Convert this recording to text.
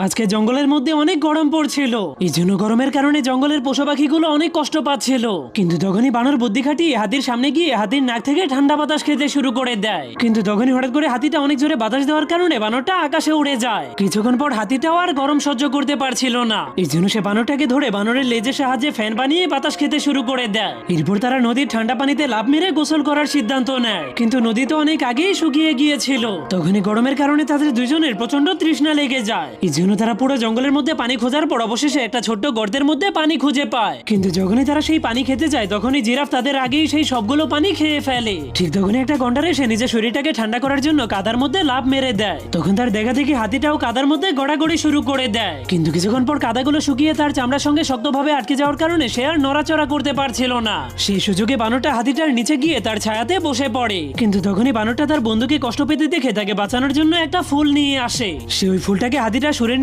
আজকে জঙ্গলের মধ্যে অনেক গরম পড়ছিল, এই জন্য গরমের কারণে জঙ্গলের পশু পাখিগুলো অনেক কষ্ট পাচ্ছিল। কিন্তু তখনই বানর বুদ্ধি খাটিয়ে হাতির সামনে গিয়ে হাতির নাক থেকে ঠান্ডা বাতাস খেতে শুরু করে দেয়। কিন্তু তখনই হঠাৎ করে হাতিটা অনেক জোরে বাতাস দেওয়ার কারণে বানরটা আকাশে উড়ে যায়। কিছুক্ষণ পর হাতিটাও আর গরম সহ্য করতে পারছিল না, এই জন্য সে বানরটাকে ধরে বানরের লেজের সাহায্যে ফ্যান বানিয়ে বাতাস খেতে শুরু করে দেয়। এরপর তারা নদীর ঠান্ডা পানিতে লাফ মেরে গোসল করার সিদ্ধান্ত নেয়। কিন্তু নদী তো অনেক আগেই শুকিয়ে গিয়েছিল। তখনই গরমের কারণে তাদের দুজনের প্রচন্ড তৃষ্ণা লেগে যায়। এই জন্য তারা পুরো জঙ্গলের মধ্যে পানি খোঁজার পর অবশেষে একটা ছোট্ট গর্তের মধ্যে পানি খুঁজে পায়। কিন্তু যখনই তারা সেই পানি খেতে যায় তখনই জিরাফ তাদের আগেই সেই সবগুলো পানি খেয়ে ফেলে। ঠিক তখনই একটা গন্ডার এসে নিজের শরীরটাকে ঠান্ডা করার জন্য কাদার মধ্যে লাফ মেরে দেয়। তখন তার দেখা দেখি হাতিটাও কাদার মধ্যে গড়াগড়ি শুরু করে দেয়। কিন্তু কিছুক্ষণ পর কাদাগুলো শুকিয়ে তার চামড়ার সঙ্গে শক্তভাবে আটকে যাওয়ার কারণে সে আর নড়াচড়া করতে পারছিল না। সেই সুযোগে বানরটা হাতিটার নিচে গিয়ে তার ছায়াতে বসে পড়ে। কিন্তু তখনই বানরটা তার বন্ধুকে কষ্ট পেতে দেখে তাকে বাঁচানোর জন্য একটা ফুল নিয়ে আসে। সে ওই ফুলটাকে হাতিটার সুরের